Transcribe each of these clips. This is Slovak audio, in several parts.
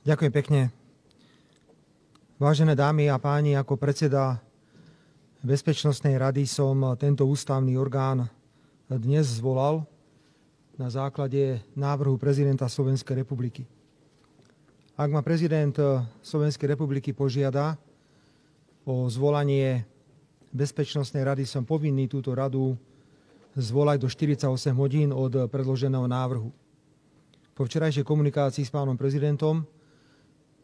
Ďakujem pekne. Vážené dámy a páni, ako predseda Bezpečnostnej rady som tento ústavný orgán dnes zvolal na základe návrhu prezidenta Slovenskej republiky. Ak ma prezident Slovenskej republiky požiada o zvolanie Bezpečnostnej rady, som povinný túto radu zvolať do 48 hodín od predloženého návrhu. Po včerajšej komunikácii s pánom prezidentom,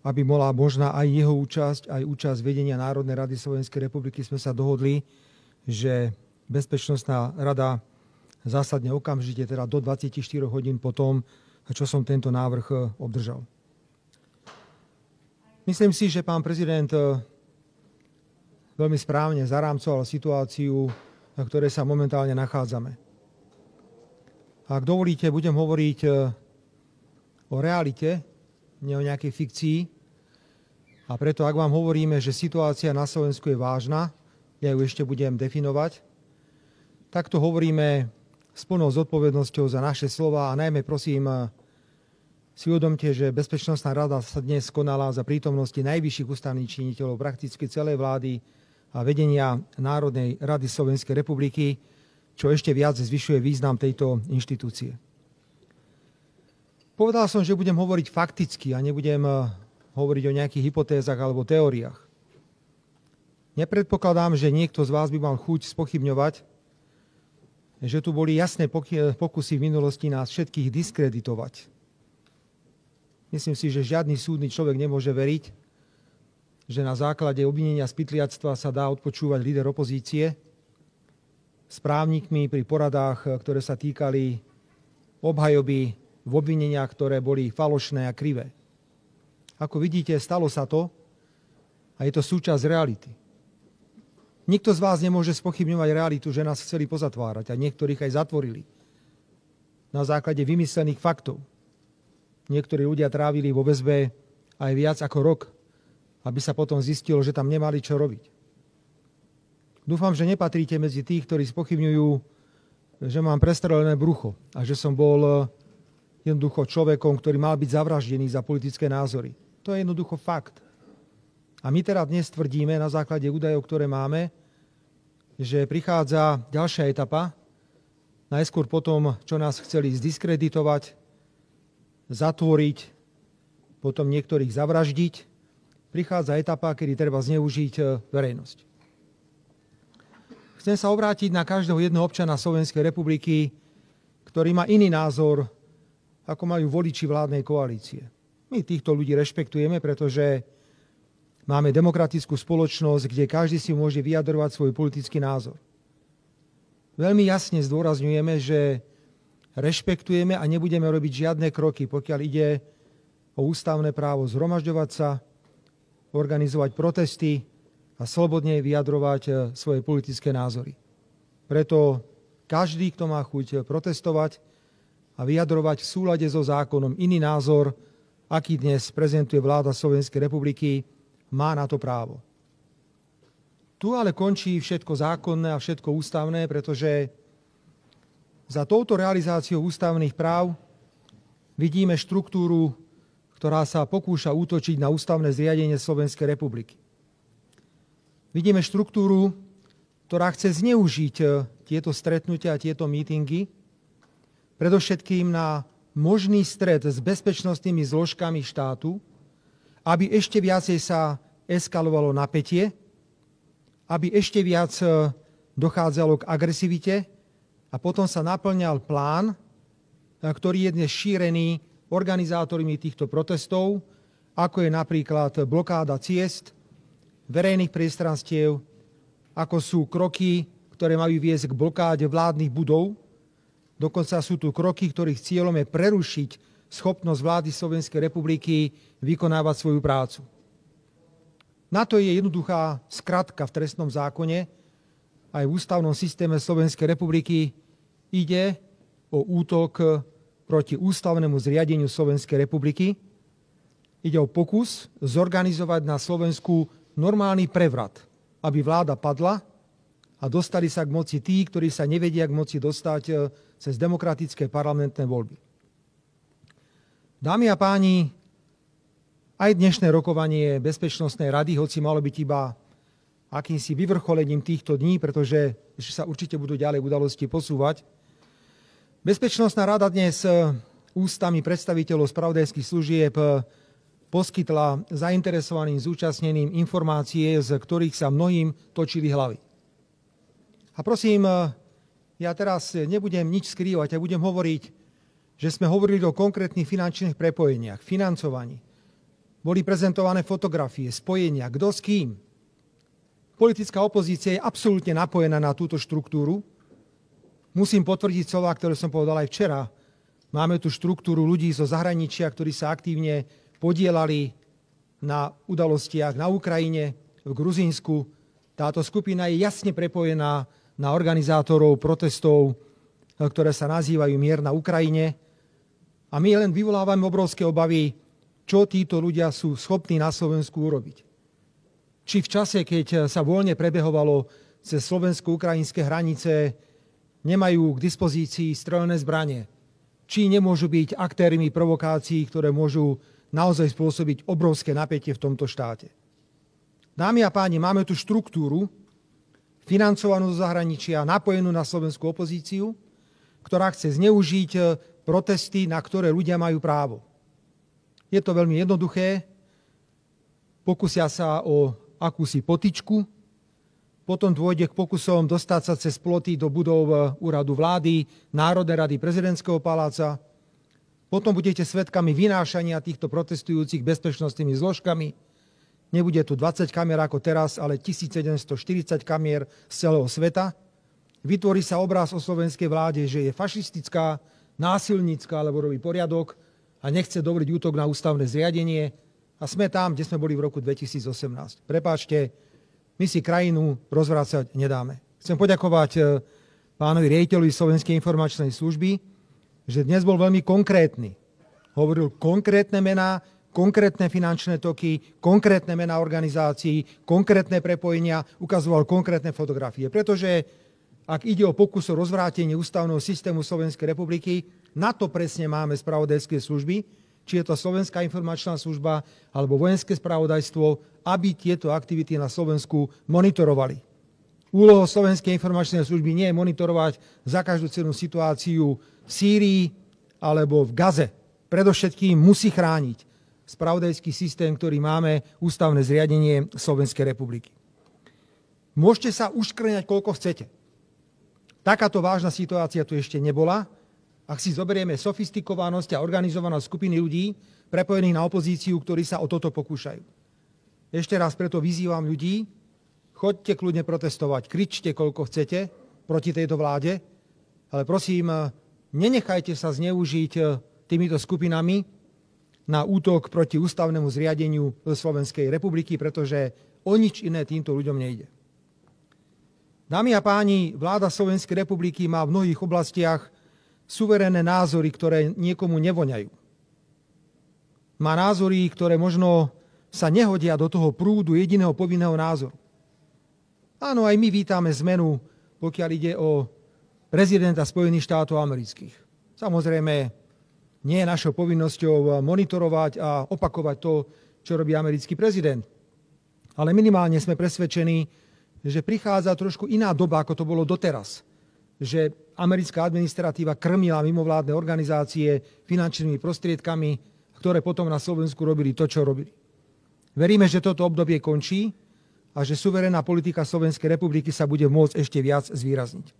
aby bola možná aj jeho účasť, aj účasť vedenia Národnej rady Slovenskej republiky, sme sa dohodli, že Bezpečnostná rada zásadne okamžite, teda do 24 hodín po tom, čo som tento návrh obdržal. Myslím si, že pán prezident veľmi správne zarámcoval situáciu, na ktorej sa momentálne nachádzame. Ak dovolíte, budem hovoriť o realite, nie o nejakej fikcii. A preto, ak vám hovoríme, že situácia na Slovensku je vážna, ja ju ešte budem definovať, tak to hovoríme s plnou zodpovednosťou za naše slova a najmä prosím si uvedomte, že Bezpečnostná rada sa dnes konala za prítomnosti najvyšších ústavných činiteľov prakticky celej vlády a vedenia Národnej rady Slovenskej republiky, čo ešte viac zvyšuje význam tejto inštitúcie. Povedal som, že budem hovoriť fakticky a nebudem hovoriť o nejakých hypotézach alebo teóriách. Nepredpokladám, že niekto z vás by mal chuť spochybňovať, že tu boli jasné pokusy v minulosti nás všetkých diskreditovať. Myslím si, že žiadny súdny človek nemôže veriť, že na základe obvinenia z pytliactva sa dá odpočúvať líder opozície s právnikmi pri poradách, ktoré sa týkali obhajoby v obvineniach, ktoré boli falošné a krivé. Ako vidíte, stalo sa to a je to súčasť reality. Nikto z vás nemôže spochybňovať realitu, že nás chceli pozatvárať a niektorých aj zatvorili na základe vymyslených faktov. Niektorí ľudia trávili vo väzbe aj viac ako rok, aby sa potom zistilo, že tam nemali čo robiť. Dúfam, že nepatríte medzi tých, ktorí spochybňujú, že mám prestrelené brucho a že som bol jednoducho človekom, ktorý mal byť zavraždený za politické názory. To je jednoducho fakt. A my teda dnes tvrdíme na základe údajov, ktoré máme, že prichádza ďalšia etapa, najskôr po tom, čo nás chceli zdiskreditovať, zatvoriť, potom niektorých zavraždiť, prichádza etapa, kedy treba zneužiť verejnosť. Chcem sa obrátiť na každého jedného občana Slovenskej republiky, ktorý má iný názor, ako majú voliči vládnej koalície. My týchto ľudí rešpektujeme, pretože máme demokratickú spoločnosť, kde každý si môže vyjadrovať svoj politický názor. Veľmi jasne zdôrazňujeme, že rešpektujeme a nebudeme robiť žiadne kroky, pokiaľ ide o ústavné právo zhromažďovať sa, organizovať protesty a slobodne vyjadrovať svoje politické názory. Preto každý, kto má chuť protestovať a vyjadrovať v súlade so zákonom iný názor, aký dnes prezentuje vláda Slovenskej republiky, má na to právo. Tu ale končí všetko zákonné a všetko ústavné, pretože za touto realizáciou ústavných práv vidíme štruktúru, ktorá sa pokúša útočiť na ústavné zriadenie Slovenskej republiky. Vidíme štruktúru, ktorá chce zneužiť tieto stretnutia a tieto mítingy, predovšetkým na možný stret s bezpečnostnými zložkami štátu, aby ešte viacej sa eskalovalo napätie, aby ešte viac dochádzalo k agresivite a potom sa naplňal plán, ktorý je dnes šírený organizátormi týchto protestov, ako je napríklad blokáda ciest, verejných priestranstiev, ako sú kroky, ktoré majú viesť k blokáde vládnych budov. Dokonca sú tu kroky, ktorých cieľom je prerušiť schopnosť vlády Slovenskej republiky vykonávať svoju prácu. Na to je jednoduchá skratka v trestnom zákone. Aj v ústavnom systéme Slovenskej republiky ide o útok proti ústavnému zriadeniu Slovenskej republiky. Ide o pokus zorganizovať na Slovensku normálny prevrat, aby vláda padla a dostali sa k moci tí, ktorí sa nevedia k moci dostať cez demokratické parlamentné voľby. Dámy a páni, aj dnešné rokovanie Bezpečnostnej rady, hoci malo byť iba akýmsi vyvrcholením týchto dní, pretože sa určite budú ďalej udalosti posúvať. Bezpečnostná rada dnes ústami predstaviteľov spravodajských služieb poskytla zainteresovaným zúčastneným informácie, z ktorých sa mnohým točili hlavy. A prosím, ja teraz nebudem nič skrývať, ja budem hovoriť, že sme hovorili o konkrétnych finančných prepojeniach, financovaní. Boli prezentované fotografie, spojenia, kto s kým. Politická opozícia je absolútne napojená na túto štruktúru. Musím potvrdiť slova, ktoré som povedal aj včera. Máme tu štruktúru ľudí zo zahraničia, ktorí sa aktívne podielali na udalostiach na Ukrajine, v Gruzínsku. Táto skupina je jasne prepojená na organizátorov protestov, ktoré sa nazývajú Mier na Ukrajine. A my len vyvolávame obrovské obavy, čo títo ľudia sú schopní na Slovensku urobiť. Či v čase, keď sa voľne prebehovalo cez slovensko-ukrajinské hranice, nemajú k dispozícii strelné zbranie. Či nemôžu byť aktérmi provokácií, ktoré môžu naozaj spôsobiť obrovské napätie v tomto štáte. Dámy a páni, máme tu štruktúru, financovanú zo zahraničia, napojenú na slovenskú opozíciu, ktorá chce zneužiť protesty, na ktoré ľudia majú právo. Je to veľmi jednoduché. Pokúsia sa o akúsi potyčku, potom dôjde k pokusom dostať sa cez ploty do budov úradu vlády, Národnej rady, prezidentského paláca. Potom budete svedkami vynášania týchto protestujúcich bezpečnostnými zložkami. Nebude tu 20 kamier ako teraz, ale 1740 kamier z celého sveta. Vytvorí sa obraz o slovenskej vláde, že je fašistická, násilnícka, alebo robí poriadok a nechce dovoliť útok na ústavné zriadenie. A sme tam, kde sme boli v roku 2018. Prepáčte, my si krajinu rozvracať nedáme. Chcem poďakovať pánovi riaditeľovi Slovenskej informačnej služby, že dnes bol veľmi konkrétny. Hovoril konkrétne mená, konkrétne finančné toky, konkrétne mená organizácií, konkrétne prepojenia, ukazoval konkrétne fotografie. Pretože ak ide o pokus o rozvrátenie ústavného systému Slovenskej republiky, na to presne máme spravodajské služby, či je to Slovenská informačná služba alebo vojenské spravodajstvo, aby tieto aktivity na Slovensku monitorovali. Úlohou Slovenskej informačnej služby nie je monitorovať za každú cenu situáciu v Sýrii alebo v Gaze. Predovšetkým musí chrániť spravodajský systém, ktorý máme, ústavné zriadenie Slovenskej republiky. Môžete sa uškrňať, koľko chcete. Takáto vážna situácia tu ešte nebola. Ak si zoberieme sofistikovanosť a organizovanosť skupiny ľudí prepojených na opozíciu, ktorí sa o toto pokúšajú. Ešte raz preto vyzývam ľudí, choďte kľudne protestovať, kričte, koľko chcete proti tejto vláde, ale prosím, nenechajte sa zneužiť týmito skupinami na útok proti ústavnému zriadeniu Slovenskej republiky, pretože o nič iné týmto ľuďom nejde. Dámy a páni, vláda Slovenskej republiky má v mnohých oblastiach suverénne názory, ktoré niekomu nevoňajú. Má názory, ktoré možno sa nehodia do toho prúdu jediného povinného názoru. Áno, aj my vítame zmenu, pokiaľ ide o prezidenta Spojených štátov amerických. Samozrejme, nie je našou povinnosťou monitorovať a opakovať to, čo robí americký prezident. Ale minimálne sme presvedčení, že prichádza trošku iná doba, ako to bolo doteraz. Že americká administratíva krmila mimovládne organizácie finančnými prostriedkami, ktoré potom na Slovensku robili to, čo robili. Veríme, že toto obdobie končí a že suverénna politika Slovenskej republiky sa bude môcť ešte viac zvýrazniť.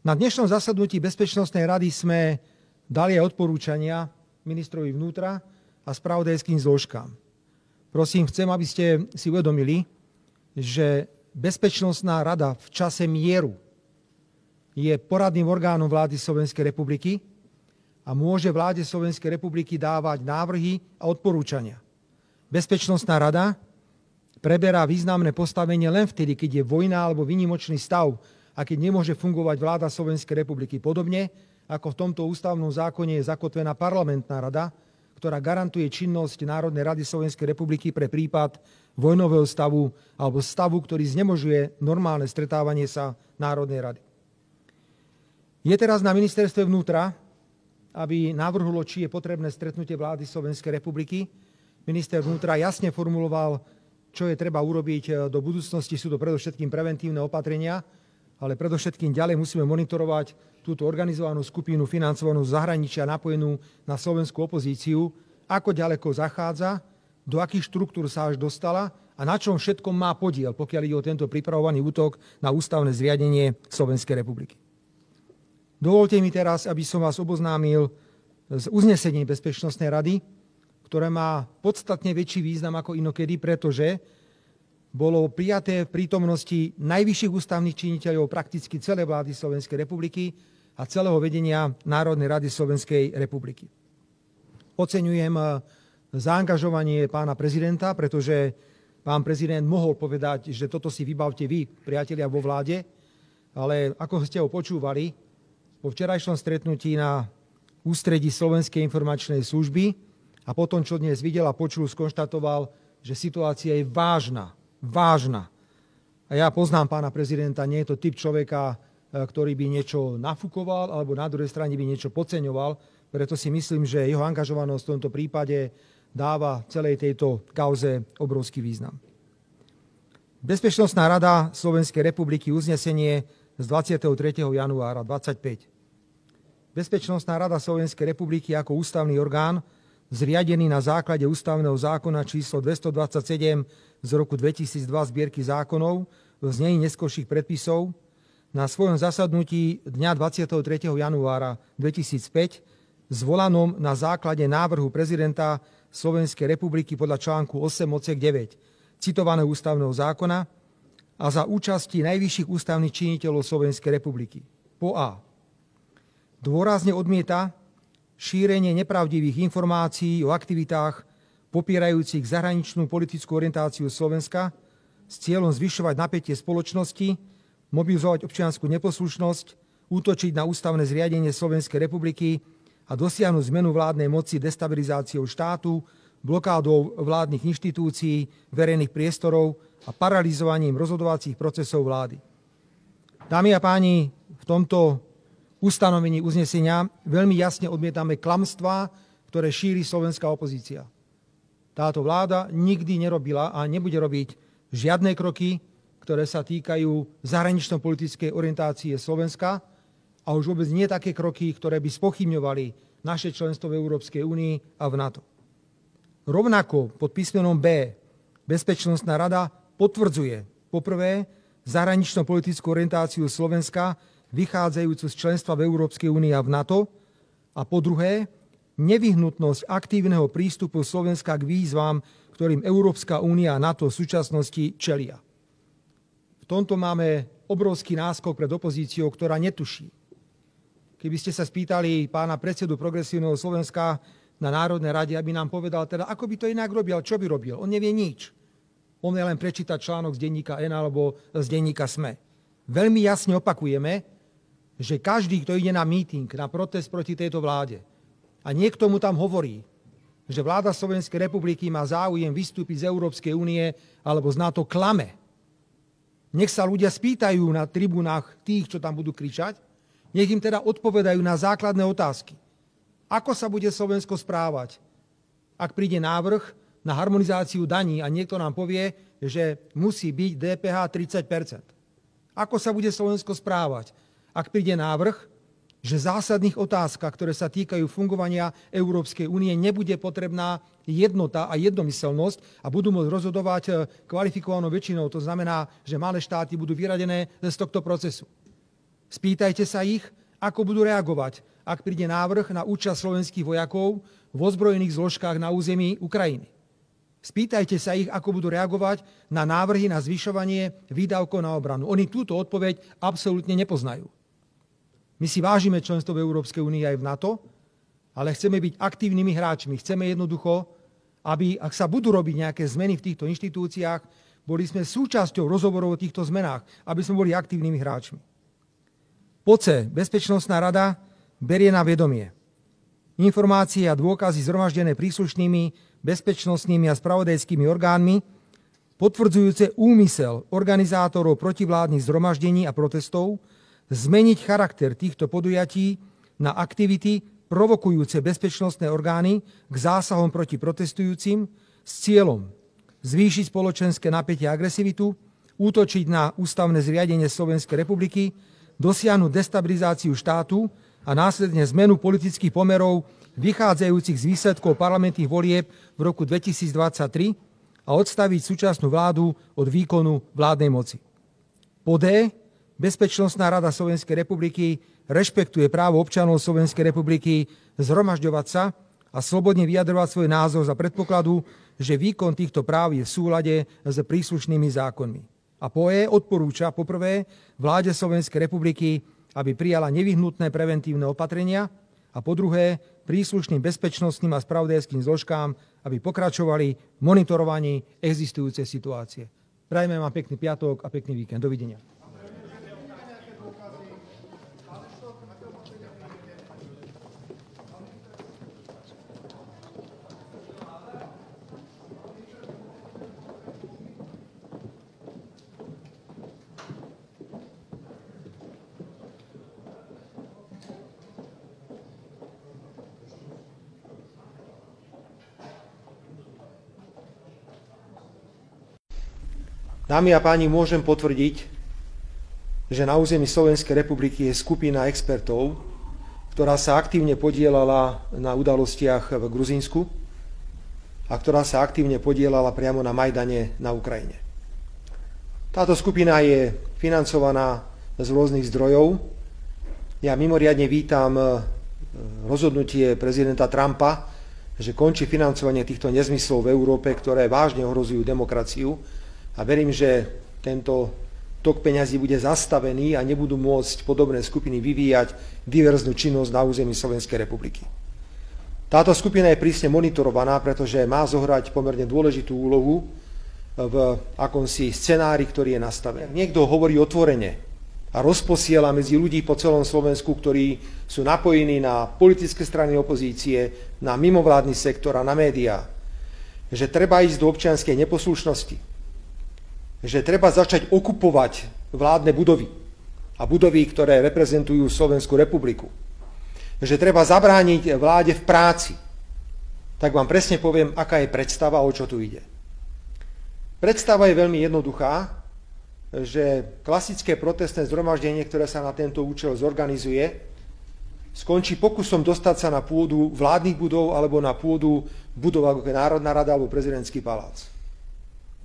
Na dnešnom zasadnutí Bezpečnostnej rady sme dali aj odporúčania ministrovi vnútra a spravodajským zložkám. Prosím, chcem, aby ste si uvedomili, že Bezpečnostná rada v čase mieru je poradným orgánom vlády Slovenskej republiky a môže vláde Slovenskej republiky dávať návrhy a odporúčania. Bezpečnostná rada preberá významné postavenie len vtedy, keď je vojna alebo výnimočný stav a keď nemôže fungovať vláda Slovenskej republiky. Podobne ako v tomto ústavnom zákone je zakotvená parlamentná rada, ktorá garantuje činnosť Národnej rady Slovenskej republiky pre prípad vojnového stavu alebo stavu, ktorý znemožuje normálne stretávanie sa Národnej rady. Je teraz na ministerstve vnútra, aby navrhlo, či je potrebné stretnutie vlády Slovenskej republiky. Minister vnútra jasne formuloval, čo je treba urobiť do budúcnosti. Sú to predovšetkým preventívne opatrenia, ale predovšetkým ďalej musíme monitorovať túto organizovanú skupinu financovanú z zahraničia napojenú na slovenskú opozíciu, ako ďaleko zachádza, do akých štruktúr sa až dostala a na čom všetkom má podiel, pokiaľ ide o tento pripravovaný útok na ústavné zriadenie Slovenskej republiky. Dovolte mi teraz, aby som vás oboznámil s uznesením Bezpečnostnej rady, ktoré má podstatne väčší význam ako inokedy, pretože bolo prijaté v prítomnosti najvyšších ústavných činiteľov prakticky celej vlády Slovenskej republiky a celého vedenia Národnej rady Slovenskej republiky. Oceňujem zaangažovanie pána prezidenta, pretože pán prezident mohol povedať, že toto si vybavte vy, priatelia vo vláde, ale ako ste ho počúvali, po včerajšom stretnutí na ústredí Slovenskej informačnej služby a potom, čo dnes videl a počul, skonštatoval, že situácia je vážna. Vážna. A ja poznám pána prezidenta, nie je to typ človeka, ktorý by niečo nafúkoval alebo na druhej strane by niečo podceňoval, preto si myslím, že jeho angažovanosť v tomto prípade dáva celej tejto kauze obrovský význam. Bezpečnostná rada Slovenskej republiky uznesenie z 23. januára 2025. Bezpečnostná rada Slovenskej republiky ako ústavný orgán, zriadený na základe ústavného zákona číslo 227 z roku 2002 zbierky zákonov v znení neskorších predpisov, na svojom zasadnutí dňa 23. januára 2005 zvolanom na základe návrhu prezidenta Slovenskej republiky podľa článku 8 odsek 9 citovaného ústavného zákona a za účasti najvyšších ústavných činiteľov Slovenskej republiky. Po A. Dôrazne odmieta šírenie nepravdivých informácií o aktivitách popierajúcich zahraničnú politickú orientáciu Slovenska s cieľom zvyšovať napätie spoločnosti, mobilizovať občiansku neposlušnosť, útočiť na ústavné zriadenie Slovenskej republiky a dosiahnuť zmenu vládnej moci destabilizáciou štátu, blokádou vládnych inštitúcií, verejných priestorov a paralizovaním rozhodovacích procesov vlády. Dámy a páni, v tomto ustanovení uznesenia veľmi jasne odmietame klamstvá, ktoré šíri slovenská opozícia. Táto vláda nikdy nerobila a nebude robiť žiadne kroky, ktoré sa týkajú zahranično-politickej orientácie Slovenska a už vôbec nie také kroky, ktoré by spochybňovali naše členstvo v Európskej únii a v NATO. Rovnako pod písmenom B Bezpečnostná rada potvrdzuje poprvé zahranično-politickú orientáciu Slovenska vychádzajúcu z členstva v Európskej únii a v NATO a po druhé nevyhnutnosť aktívneho prístupu Slovenska k výzvam, ktorým Európska únia a NATO v súčasnosti čelia. V tomto máme obrovský náskok pred opozíciou, ktorá netuší. Keby ste sa spýtali pána predsedu Progresívneho Slovenska na Národnej rade, aby nám povedal teda, ako by to inak robil, čo by robil. On nevie nič. On je len prečítať článok z denníka N alebo z denníka SME. Veľmi jasne opakujeme, že každý, kto ide na míting, na protest proti tejto vláde a niekto mu tam hovorí, že vláda Slovenskej republiky má záujem vystúpiť z Európskej únie alebo z NATO, klame. Nech sa ľudia spýtajú na tribúnach tých, čo tam budú kričať, nech im teda odpovedajú na základné otázky. Ako sa bude Slovensko správať, ak príde návrh na harmonizáciu daní a niekto nám povie, že musí byť DPH 30%. Ako sa bude Slovensko správať, ak príde návrh, že v zásadných otázkach, ktoré sa týkajú fungovania Európskej únie, nebude potrebná jednota a jednomyselnosť a budú môcť rozhodovať kvalifikovanou väčšinou. To znamená, že malé štáty budú vyradené z tohto procesu. Spýtajte sa ich, ako budú reagovať, ak príde návrh na účasť slovenských vojakov v ozbrojených zložkách na území Ukrajiny. Spýtajte sa ich, ako budú reagovať na návrhy na zvyšovanie výdavkov na obranu. Oni túto odpoveď absolútne nepoznajú. My si vážime členstvo v Európskej únii aj v NATO, ale chceme byť aktívnymi hráčmi. Chceme jednoducho, aby, ak sa budú robiť nejaké zmeny v týchto inštitúciách, boli sme súčasťou rozhovorov o týchto zmenách, aby sme boli aktívnymi hráčmi. Po C. Bezpečnostná rada berie na vedomie informácie a dôkazy zhromaždené príslušnými bezpečnostnými a spravodajskými orgánmi, potvrdzujúce úmysel organizátorov protivládnych zhromaždení a protestov zmeniť charakter týchto podujatí na aktivity provokujúce bezpečnostné orgány k zásahom proti protestujúcim s cieľom zvýšiť spoločenské napätie a agresivitu, útočiť na ústavné zriadenie Slovenskej republiky, dosiahnuť destabilizáciu štátu a následne zmenu politických pomerov vychádzajúcich z výsledkov parlamentných volieb v roku 2023 a odstaviť súčasnú vládu od výkonu vládnej moci. Po D. Bezpečnostná rada Slovenskej republiky rešpektuje právo občanov Slovenskej republiky zhromažďovať sa a slobodne vyjadrovať svoj názor za predpokladu, že výkon týchto práv je v súlade s príslušnými zákonmi. A po E. Odporúča poprvé vláde Slovenskej republiky, aby prijala nevyhnutné preventívne opatrenia a po druhé príslušným bezpečnostným a spravodajským zložkám, aby pokračovali v monitorovaní existujúcej situácie. Prajme vám pekný piatok a pekný víkend. Dovidenia. Dámy a páni, môžem potvrdiť, že na území Slovenskej republiky je skupina expertov, ktorá sa aktívne podieľala na udalostiach v Gruzínsku a ktorá sa aktívne podieľala priamo na Majdane na Ukrajine. Táto skupina je financovaná z rôznych zdrojov. Ja mimoriadne vítam rozhodnutie prezidenta Trumpa, že končí financovanie týchto nezmyslov v Európe, ktoré vážne ohrozujú demokraciu. A verím, že tento tok peňazí bude zastavený a nebudú môcť podobné skupiny vyvíjať diverznú činnosť na území Slovenskej republiky. Táto skupina je prísne monitorovaná, pretože má zohrať pomerne dôležitú úlohu v akomsi scenári, ktorý je nastavený. Niekto hovorí otvorene a rozposiela medzi ľudí po celom Slovensku, ktorí sú napojení na politické strany opozície, na mimovládny sektor a na médiá, že treba ísť do občianskej neposlušnosti, že treba začať okupovať vládne budovy a budovy, ktoré reprezentujú Slovenskú republiku. Že treba zabrániť vláde v práci. Tak vám presne poviem, aká je predstava, o čo tu ide. Predstava je veľmi jednoduchá, že klasické protestné zhromaždenie, ktoré sa na tento účel zorganizuje, skončí pokusom dostať sa na pôdu vládnych budov alebo na pôdu budov ako Národná rada alebo prezidentský palác.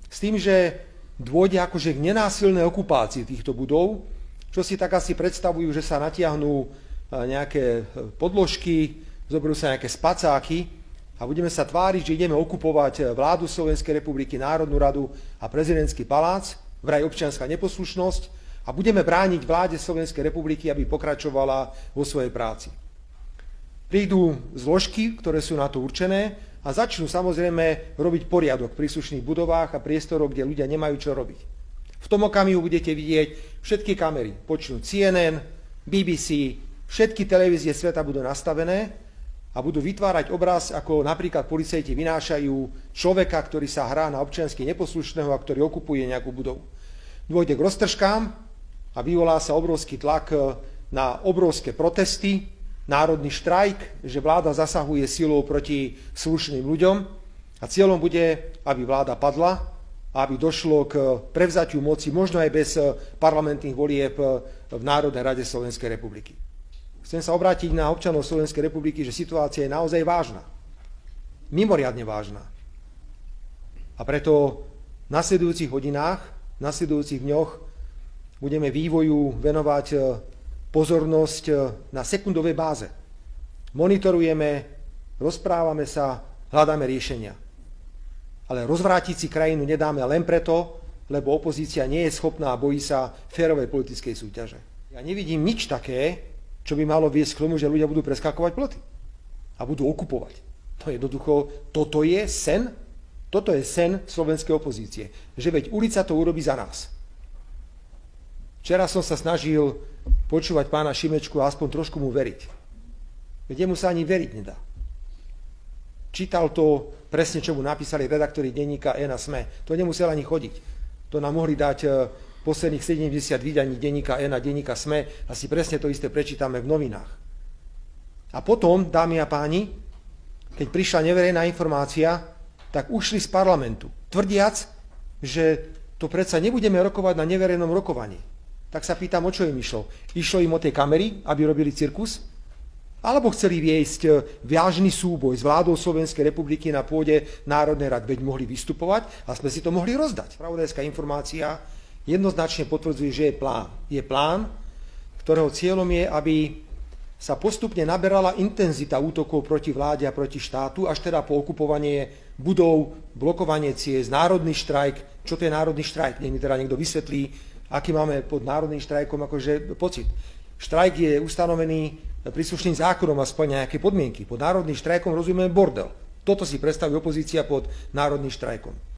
S tým, že dôjde akože k nenásilnej okupácii týchto budov, čo si tak asi predstavujú, že sa natiahnú nejaké podložky, zoberú sa nejaké spacáky a budeme sa tváriť, že ideme okupovať vládu Slovenskej republiky, Národnú radu a prezidentský palác, vraj občianská neposlušnosť a budeme brániť vláde Slovenskej republiky, aby pokračovala vo svojej práci. Prídu zložky, ktoré sú na to určené, a začnú samozrejme robiť poriadok v príslušných budovách a priestoroch, kde ľudia nemajú čo robiť. V tom okamihu budete vidieť všetky kamery, počnú CNN, BBC, všetky televízie sveta budú nastavené a budú vytvárať obraz, ako napríklad policajti vynášajú človeka, ktorý sa hrá na občiansky neposlušného a ktorý okupuje nejakú budovu. Dôjde k roztržkám a vyvolá sa obrovský tlak na obrovské protesty, národný štrajk, že vláda zasahuje silou proti slušným ľuďom a cieľom bude, aby vláda padla a aby došlo k prevzatiu moci, možno aj bez parlamentných volieb v Národnej rade Slovenskej republiky. Chcem sa obrátiť na občanov Slovenskej republiky, že situácia je naozaj vážna. Mimoriadne vážna. A preto v nasledujúcich hodinách, v nasledujúcich dňoch budeme vývoju venovať pozornosť na sekundovej báze. Monitorujeme, rozprávame sa, hľadáme riešenia. Ale rozvrátiť si krajinu nedáme len preto, lebo opozícia nie je schopná a bojí sa férovej politickej súťaže. Ja nevidím nič také, čo by malo viesť k tomu, že ľudia budú preskakovať ploty a budú okupovať. To jednoducho, toto je sen slovenskej opozície. Že veď ulica to urobí za nás. Včera som sa snažil počúvať pána Šimečku a aspoň trošku mu veriť. Veď mu sa ani veriť nedá. Čítal to presne, čo mu napísali redaktori denníka N a SME. To nemusel ani chodiť. To nám mohli dať posledných 70 vydaní denníka N a denníka SME a si presne to isté prečítame v novinách. A potom, dámy a páni, keď prišla neverejná informácia, tak ušli z parlamentu, tvrdiac, že to predsa nebudeme rokovať na neverejnom rokovaní. Tak sa pýtam, o čo im išlo? Išlo im o tie kamery, aby robili cirkus? Alebo chceli viesť vážny súboj s vládou Slovenskej republiky na pôde Národnej rady, veď mohli vystupovať a sme si to mohli rozdať. Spravodajská informácia jednoznačne potvrdzuje, že je plán. Je plán, ktorého cieľom je, aby sa postupne naberala intenzita útokov proti vláde a proti štátu, až teda po okupovanie budov, blokovanie ciest, národný štrajk. Čo to je národný štrajk? Nech mi teda niekto vysvetlí, aký máme pod národným štrajkom akože pocit. Štrajk je ustanovený príslušným zákonom a splňa nejaké podmienky. Pod národným štrajkom rozumieme bordel. Toto si predstavuje opozícia pod národným štrajkom.